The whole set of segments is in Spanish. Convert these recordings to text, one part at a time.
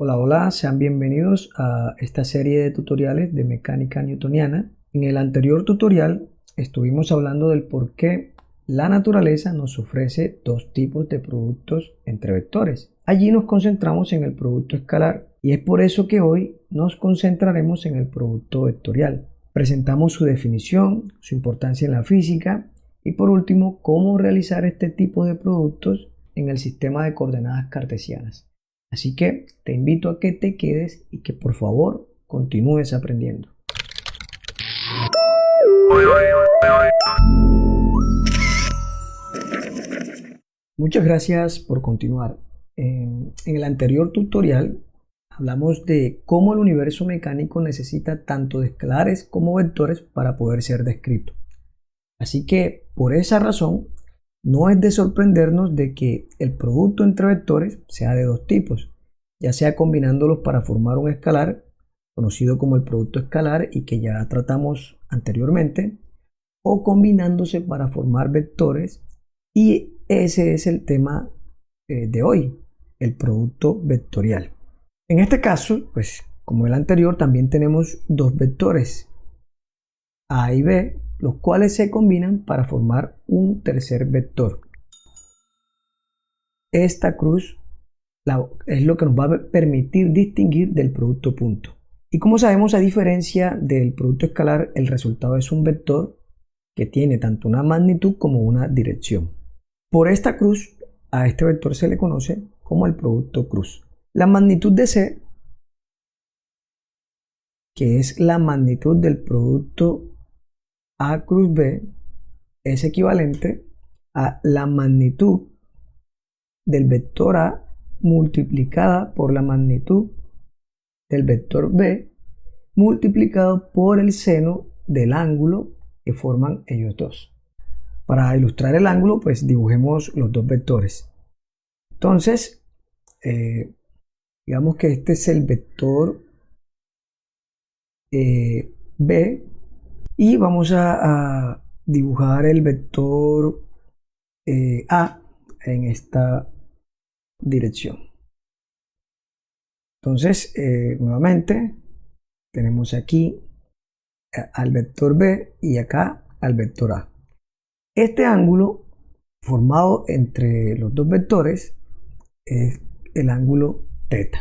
Hola, hola, sean bienvenidos a esta serie de tutoriales de mecánica newtoniana. En el anterior tutorial estuvimos hablando del por qué la naturaleza nos ofrece dos tipos de productos entre vectores. Allí nos concentramos en el producto escalar y es por eso que hoy nos concentraremos en el producto vectorial. Presentamos su definición, su importancia en la física y por último, cómo realizar este tipo de productos en el sistema de coordenadas cartesianas. Así que te invito a que te quedes y que por favor continúes aprendiendo. Muchas gracias por continuar. En el anterior tutorial hablamos de cómo el universo mecánico necesita tanto de escalares como vectores para poder ser descrito. Así que por esa razón no es de sorprendernos de que el producto entre vectores sea de dos tipos, ya sea combinándolos para formar un escalar, conocido como el producto escalar y que ya tratamos anteriormente, o combinándose para formar vectores, y ese es el tema de hoy, el producto vectorial. En este caso, pues como el anterior, también tenemos dos vectores, A y B, los cuales se combinan para formar un tercer vector. Esta cruz es lo que nos va a permitir distinguir del producto punto. Y como sabemos, a diferencia del producto escalar, el resultado es un vector que tiene tanto una magnitud como una dirección. Por esta cruz, a este vector se le conoce como el producto cruz. La magnitud de C, que es la magnitud del producto A cruz B, es equivalente a la magnitud del vector A multiplicada por la magnitud del vector B multiplicado por el seno del ángulo que forman ellos dos. Para ilustrar el ángulo, pues dibujemos los dos vectores. Entonces, digamos que este es el vector B y vamos a dibujar el vector A en esta dirección. Entonces, nuevamente, tenemos aquí al vector B y acá al vector A. Este ángulo formado entre los dos vectores es el ángulo θ.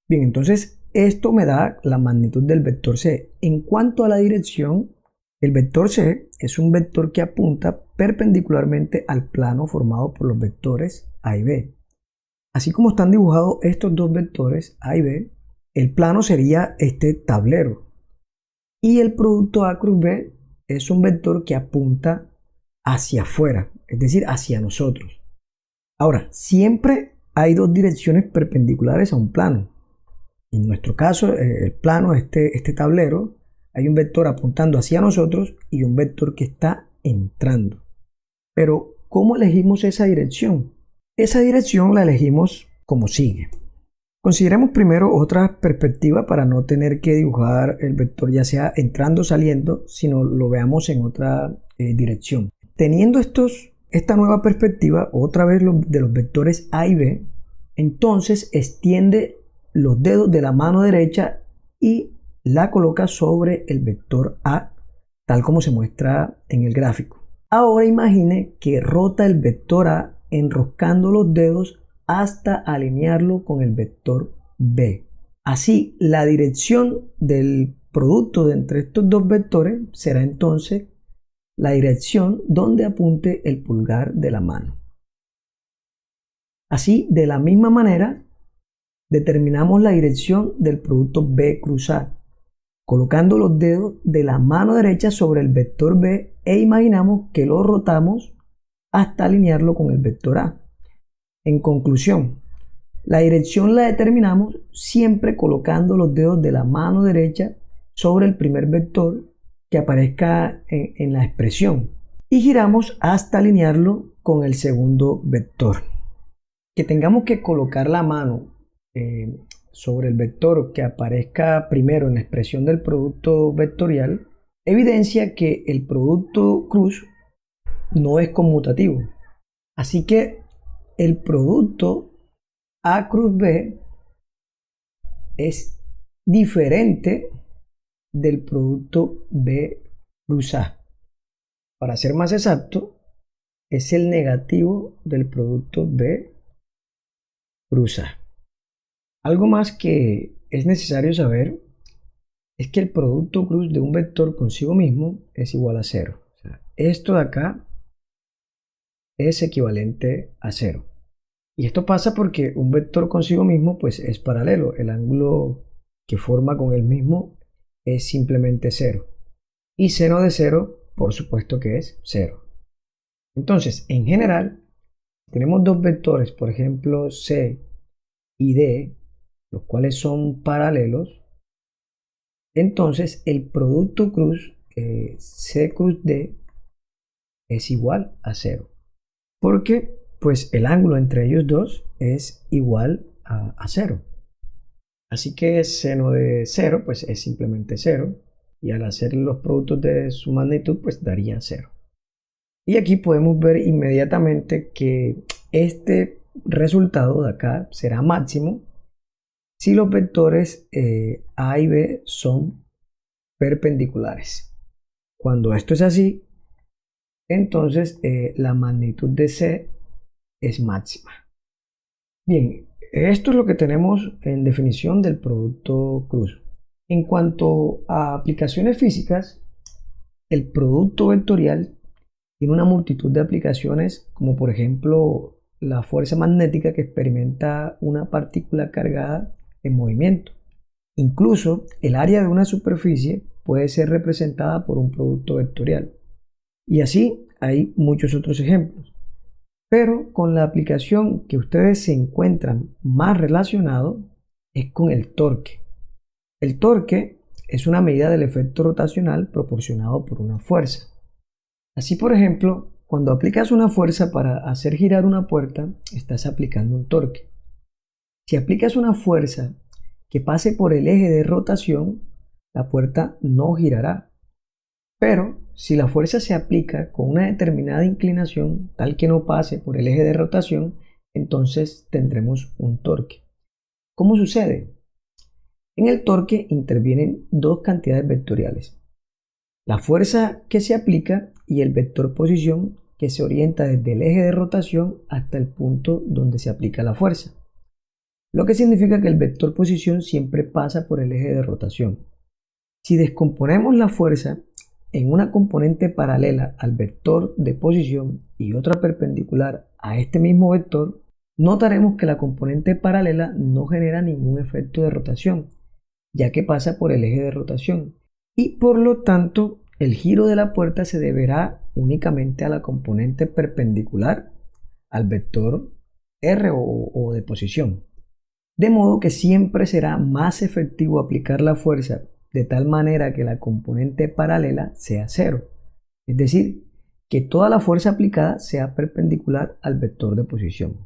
Bien, entonces esto me da la magnitud del vector C. En cuanto a la dirección, el vector C es un vector que apunta perpendicularmente al plano formado por los vectores A y B. Así como están dibujados estos dos vectores A y B, el plano sería este tablero. Y el producto A cruz B es un vector que apunta hacia afuera, es decir, hacia nosotros. Ahora, siempre hay dos direcciones perpendiculares a un plano. En nuestro caso, el plano, este tablero, hay un vector apuntando hacia nosotros y un vector que está entrando. Pero, ¿cómo elegimos esa dirección? Esa dirección la elegimos como sigue. Consideremos primero otra perspectiva para no tener que dibujar el vector ya sea entrando o saliendo, sino lo veamos en otra dirección. Teniendo esta nueva perspectiva, otra vez de los vectores A y B, entonces extiende los dedos de la mano derecha y la coloca sobre el vector A, tal como se muestra en el gráfico. Ahora imagine que rota el vector A enroscando los dedos hasta alinearlo con el vector B. Así, la dirección del producto de entre estos dos vectores será entonces la dirección donde apunte el pulgar de la mano. Así, de la misma manera, determinamos la dirección del producto B cruz A, colocando los dedos de la mano derecha sobre el vector B e imaginamos que lo rotamos hasta alinearlo con el vector A. En conclusión, la dirección la determinamos siempre colocando los dedos de la mano derecha sobre el primer vector que aparezca en la expresión y giramos hasta alinearlo con el segundo vector. Que tengamos que colocar la mano sobre el vector que aparezca primero en la expresión del producto vectorial evidencia que el producto cruz no es conmutativo. Así que el producto A cruz B es diferente del producto B cruz A. Para ser más exacto, es el negativo del producto B cruz A. Algo más que es necesario saber es que el producto cruz de un vector consigo mismo es igual a cero. O sea, esto de acá es equivalente a cero. Y esto pasa porque un vector consigo mismo pues es paralelo. El ángulo que forma con el mismo es simplemente cero. Y seno de cero, por supuesto que es cero. Entonces, en general, tenemos dos vectores, por ejemplo, C y D, los cuales son paralelos. Entonces, el producto cruz C cruz D es igual a cero. Porque pues el ángulo entre ellos dos es igual a cero. Así que seno de cero pues es simplemente cero. Y al hacer los productos de su magnitud pues daría cero. Y aquí podemos ver inmediatamente que este resultado de acá será máximo si los vectores A y B son perpendiculares. Cuando esto es así, entonces la magnitud de C es máxima. Bien, esto es lo que tenemos en definición del producto cruz. En cuanto a aplicaciones físicas, el producto vectorial tiene una multitud de aplicaciones, como por ejemplo la fuerza magnética que experimenta una partícula cargada en movimiento. Incluso el área de una superficie puede ser representada por un producto vectorial. Y así hay muchos otros ejemplos. Pero con la aplicación que ustedes se encuentran más relacionado es con el torque. El torque es una medida del efecto rotacional proporcionado por una fuerza. Así, por ejemplo, cuando aplicas una fuerza para hacer girar una puerta, estás aplicando un torque. Si aplicas una fuerza que pase por el eje de rotación, la puerta no girará. Pero si la fuerza se aplica con una determinada inclinación, tal que no pase por el eje de rotación, entonces tendremos un torque. ¿Cómo sucede? En el torque intervienen dos cantidades vectoriales. La fuerza que se aplica y el vector posición que se orienta desde el eje de rotación hasta el punto donde se aplica la fuerza. Lo que significa que el vector posición siempre pasa por el eje de rotación. Si descomponemos la fuerza en una componente paralela al vector de posición y otra perpendicular a este mismo vector, notaremos que la componente paralela no genera ningún efecto de rotación, ya que pasa por el eje de rotación, y por lo tanto el giro de la puerta se deberá únicamente a la componente perpendicular al vector R o de posición. De modo que siempre será más efectivo aplicar la fuerza de tal manera que la componente paralela sea cero, es decir, que toda la fuerza aplicada sea perpendicular al vector de posición.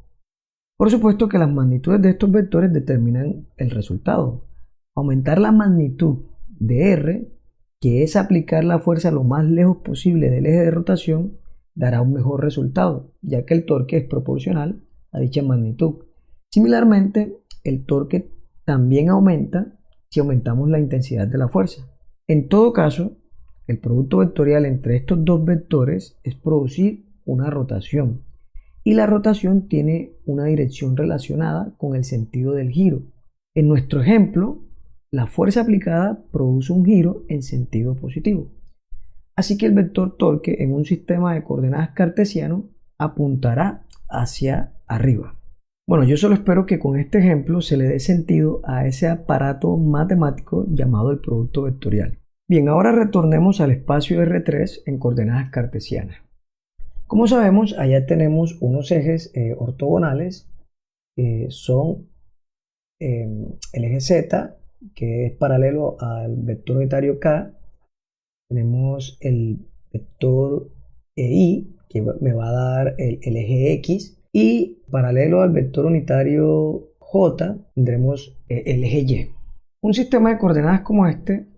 Por supuesto que las magnitudes de estos vectores determinan el resultado. Aumentar la magnitud de R, que es aplicar la fuerza lo más lejos posible del eje de rotación, dará un mejor resultado, ya que el torque es proporcional a dicha magnitud. Similarmente, el torque también aumenta si aumentamos la intensidad de la fuerza. En todo caso, el producto vectorial entre estos dos vectores es producir una rotación, y la rotación tiene una dirección relacionada con el sentido del giro. En nuestro ejemplo, la fuerza aplicada produce un giro en sentido positivo. Así que el vector torque en un sistema de coordenadas cartesiano apuntará hacia arriba. Bueno, yo solo espero que con este ejemplo se le dé sentido a ese aparato matemático llamado el producto vectorial. Bien, ahora retornemos al espacio R3 en coordenadas cartesianas. Como sabemos, allá tenemos unos ejes ortogonales, que son el eje Z, que es paralelo al vector unitario K. Tenemos el vector Y, que me va a dar el eje X. Y paralelo al vector unitario J tendremos el eje Y. Un sistema de coordenadas como este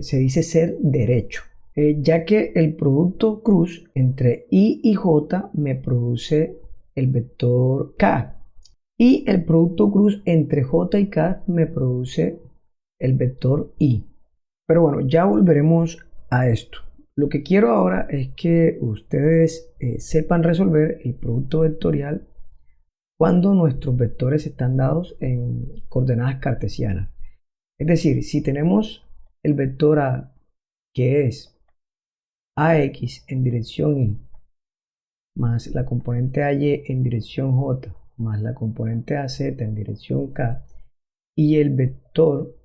se dice ser derecho, ya que el producto cruz entre Y y J me produce el vector K. Y el producto cruz entre j y k me produce el vector i. Pero bueno, ya volveremos a esto. Lo que quiero ahora es que ustedes sepan resolver el producto vectorial cuando nuestros vectores están dados en coordenadas cartesianas. Es decir, si tenemos el vector a, que es ax en dirección y, más la componente ay en dirección j, más la componente az en dirección k, y el vector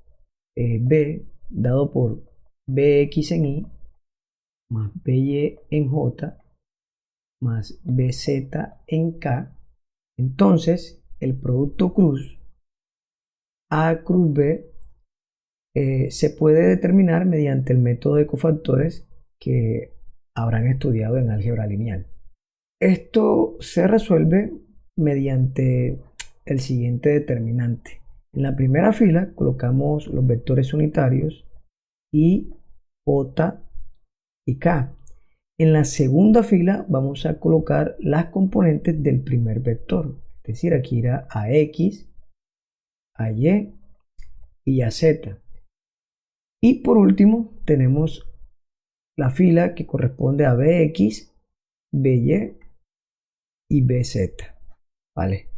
b dado por bx en y, más by en j, más bz en k, entonces el producto cruz a cruz b se puede determinar mediante el método de cofactores que habrán estudiado en álgebra lineal. Esto se resuelve mediante el siguiente determinante. En la primera fila colocamos los vectores unitarios i, j y k. En la segunda fila vamos a colocar las componentes del primer vector. Es decir, aquí irá a x, a y y a z. Y por último tenemos la fila que corresponde a bx, by y bz. ¿Vale?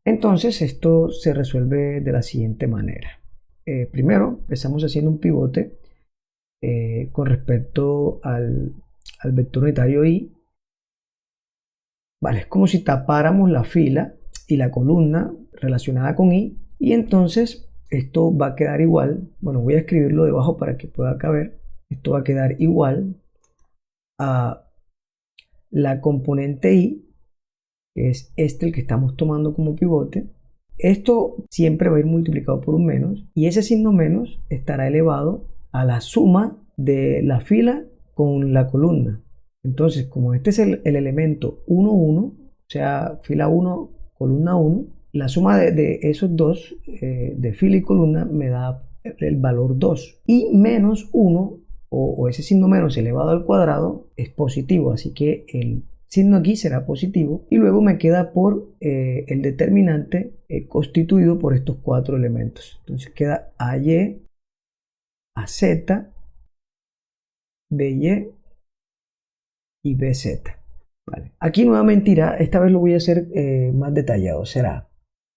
Entonces esto se resuelve de la siguiente manera. Primero empezamos haciendo un pivote con respecto al vector unitario i. Vale, es como si tapáramos la fila y la columna relacionada con i, y entonces esto va a quedar igual. Bueno, voy a escribirlo debajo para que pueda caber. Esto va a quedar igual a la componente i, que es este el que estamos tomando como pivote. Esto siempre va a ir multiplicado por un menos, y ese signo menos estará elevado a la suma de la fila con la columna. Entonces, como este es el elemento 1, 1, o sea, fila 1, columna 1, la suma de esos dos, de fila y columna, me da el valor 2. Y menos 1, o ese signo menos elevado al cuadrado, es positivo. Así que el signo aquí será positivo. Y luego me queda por el determinante constituido por estos cuatro elementos. Entonces queda AY, AZ, BY y BZ. Vale. Aquí nuevamente irá, esta vez lo voy a hacer más detallado, será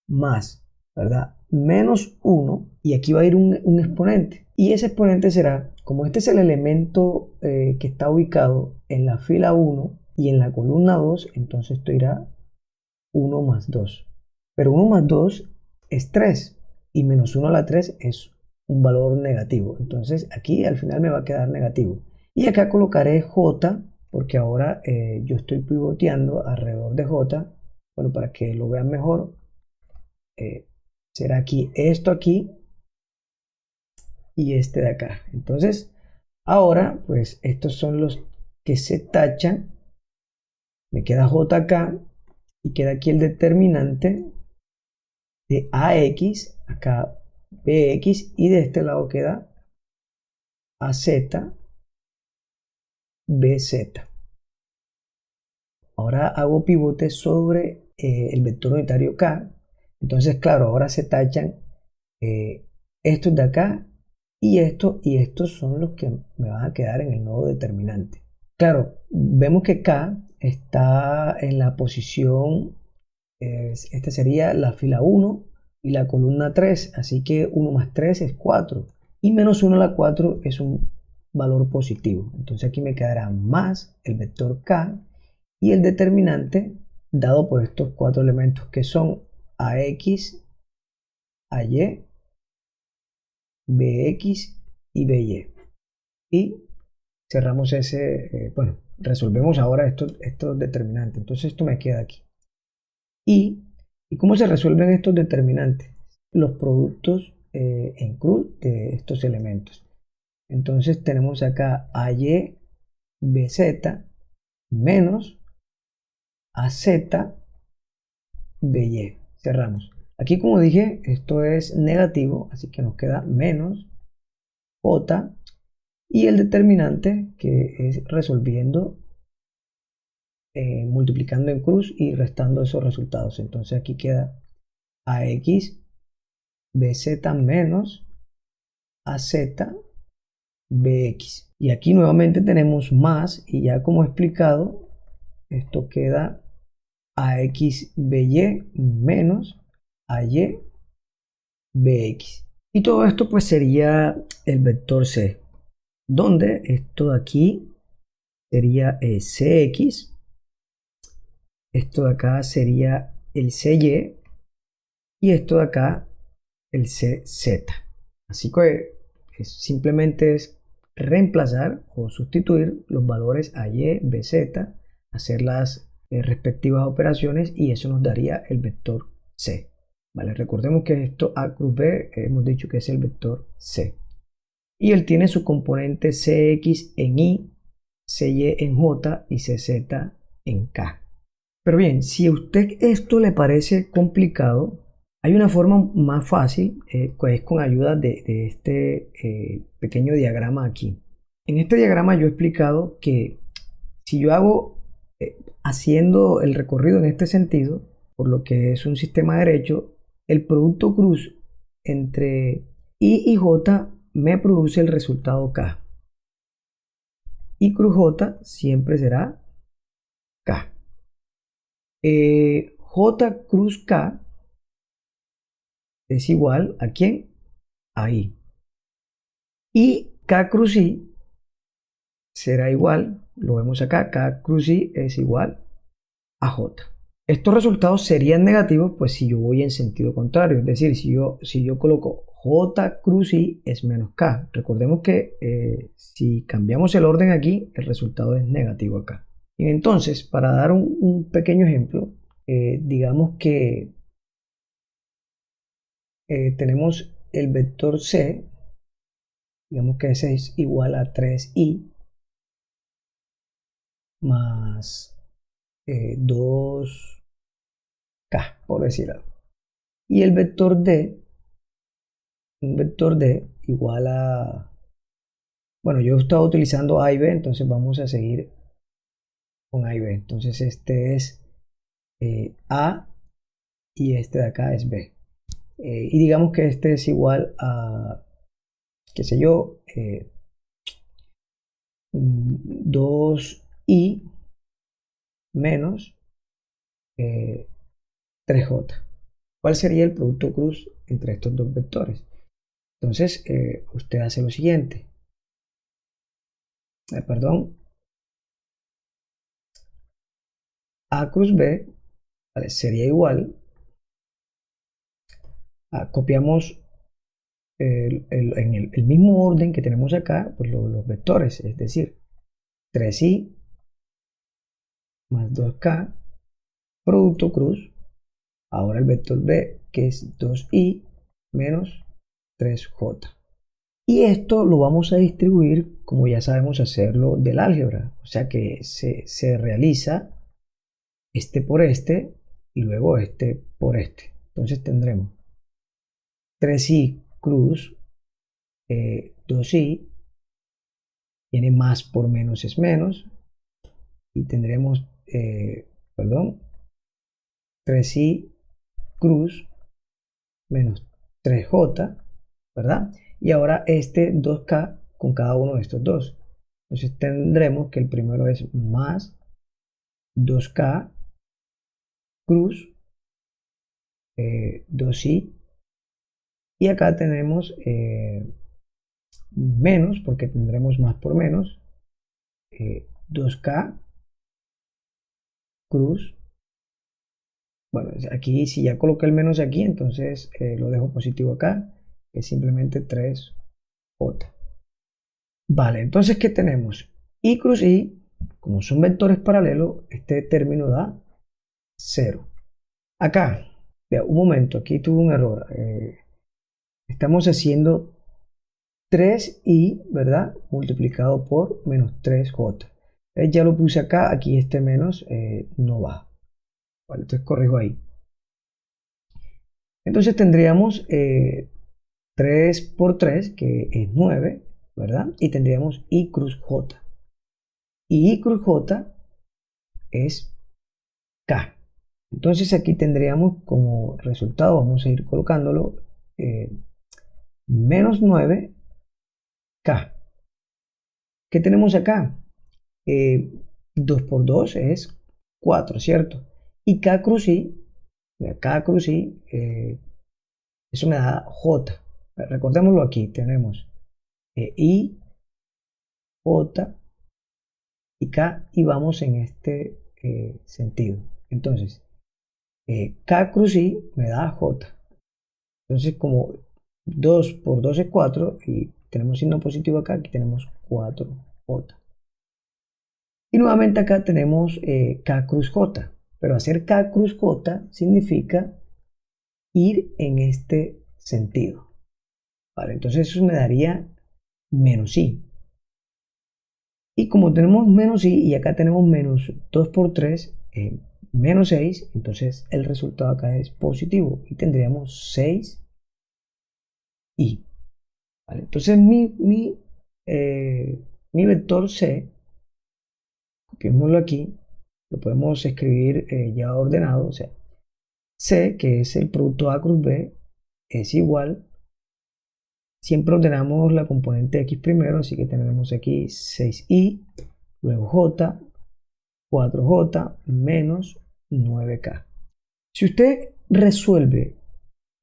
más, ¿verdad? Menos 1, y aquí va a ir un exponente, y ese exponente será, como este es el elemento que está ubicado en la fila 1 y en la columna 2, entonces esto irá 1 más 2, pero 1 más 2 es 3, y menos 1 a la 3 es un valor negativo, entonces aquí al final me va a quedar negativo, y acá colocaré J, porque ahora yo estoy pivoteando alrededor de J. Bueno, para que lo vean mejor, será aquí esto aquí y este de acá. Entonces ahora pues estos son los que se tachan, me queda J acá y queda aquí el determinante de AX, acá BX, y de este lado queda AZ, BZ. Ahora hago pivote sobre el vector unitario K. Entonces, claro, ahora se tachan estos de acá y estos son los que me van a quedar en el nodo determinante. Claro, vemos que K está en la posición, esta sería la fila 1 y la columna 3, así que 1 más 3 es 4 y menos 1 a la 4 es un valor positivo. Entonces aquí me quedará más el vector K y el determinante dado por estos cuatro elementos que son AX, AY, BX y BY. Y cerramos ese, bueno, resolvemos ahora estos determinantes. Entonces esto me queda aquí. ¿Y cómo se resuelven estos determinantes? Los productos en cruz de estos elementos. Entonces tenemos acá AY, BZ menos AZ, BY. Cerramos. Aquí, como dije, esto es negativo, así que nos queda menos J y el determinante, que es resolviendo, multiplicando en cruz y restando esos resultados. Entonces aquí queda AX BZ menos AZ BX. Y aquí nuevamente tenemos más, y ya como he explicado, esto queda AX BY menos AY BX. Y todo esto pues sería el vector C, donde esto de aquí sería CX, esto de acá sería el CY y esto de acá el CZ. Así que simplemente es reemplazar o sustituir los valores AY, BZ, hacer las respectivas operaciones y eso nos daría el vector C. ¿Vale? Recordemos que esto A cruz B hemos dicho que es el vector C. Y él tiene su componente CX en I, CY en J y CZ en K. Pero bien, si a usted esto le parece complicado, hay una forma más fácil, que es con ayuda de este pequeño diagrama aquí. En este diagrama yo he explicado que si yo hago, haciendo el recorrido en este sentido, por lo que es un sistema derecho, el producto cruz entre I y J me produce el resultado K. I cruz J siempre será K. J cruz K es igual a ¿quién? A I. Y K cruz I será igual, lo vemos acá, K cruz I es igual a J. Estos resultados serían negativos pues si yo voy en sentido contrario, es decir, si yo coloco J cruz I es menos K. Recordemos que si cambiamos el orden aquí, el resultado es negativo acá. Y entonces, para dar un pequeño ejemplo, digamos que tenemos el vector C, digamos que ese es igual a 3i más 2k, por decir algo. Y el vector D, un vector D igual a, bueno, yo estaba utilizando A y B, entonces vamos a seguir con A y B. Entonces este es A y este de acá es B. Y digamos que este es igual a, qué sé yo, 2i menos 3j. ¿Cuál sería el producto cruz entre estos dos vectores? Entonces, usted hace lo siguiente. Perdón, A cruz B, ¿vale? Sería igual a, copiamos en el mismo orden que tenemos acá, pues los vectores, es decir, 3i más 2k, producto cruz. Ahora el vector B, que es 2i menos 3j. Y esto lo vamos a distribuir como ya sabemos hacerlo del álgebra. O sea que se realiza este por este y luego este por este. Entonces tendremos 3i cruz 2i, tiene más por menos es menos. Y tendremos, perdón, 3i cruz menos 3j, ¿verdad? Y ahora este 2k con cada uno de estos dos. Entonces tendremos que el primero es más 2k cruz 2i. Y acá tenemos menos, porque tendremos más por menos, 2k cruz. Bueno, aquí si ya coloqué el menos aquí, entonces lo dejo positivo acá, que es simplemente 3j. Vale, entonces, ¿qué tenemos? I cruz I, como son vectores paralelos, este término da 0. Acá, vea, un momento, aquí tuve un error. Estamos haciendo 3i, ¿verdad? Multiplicado por menos 3j. Ya lo puse acá, aquí este menos no va. Vale, entonces corrijo ahí. Entonces tendríamos 3 por 3, que es 9, ¿verdad? Y tendríamos i cruz j. Y i cruz j es k. Entonces aquí tendríamos como resultado, vamos a ir colocándolo, menos 9K. ¿Qué tenemos acá? 2 por 2 es 4, ¿cierto? Y K cruz I, K cruz I, eso me da J. Recordémoslo aquí, tenemos I, J y K y vamos en este sentido. Entonces, K cruz I me da J. Entonces, como 2 por 2 es 4 y tenemos signo positivo acá, aquí tenemos 4J. Y nuevamente acá tenemos K cruz J. Pero hacer K cruz J significa ir en este sentido. Vale, entonces eso me daría menos I. Y como tenemos menos I y acá tenemos menos 2 por 3, menos 6, entonces el resultado acá es positivo y tendríamos 6I. ¿Vale? Entonces mi vector C, copiémoslo aquí, lo podemos escribir ya ordenado, o sea, C, que es el producto A cruz B, es igual, siempre ordenamos la componente X primero, así que tenemos aquí 6I, luego J, 4J menos 9K. Si usted resuelve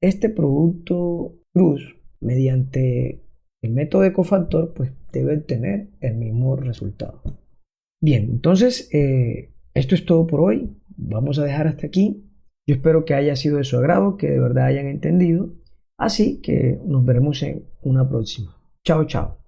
este producto cruz mediante el método de cofactor, pues debe tener el mismo resultado. Bien, entonces esto es todo por hoy. Vamos a dejar hasta aquí. Yo espero que haya sido de su agrado, que de verdad hayan entendido. Así que nos veremos en una próxima. Chao, chao.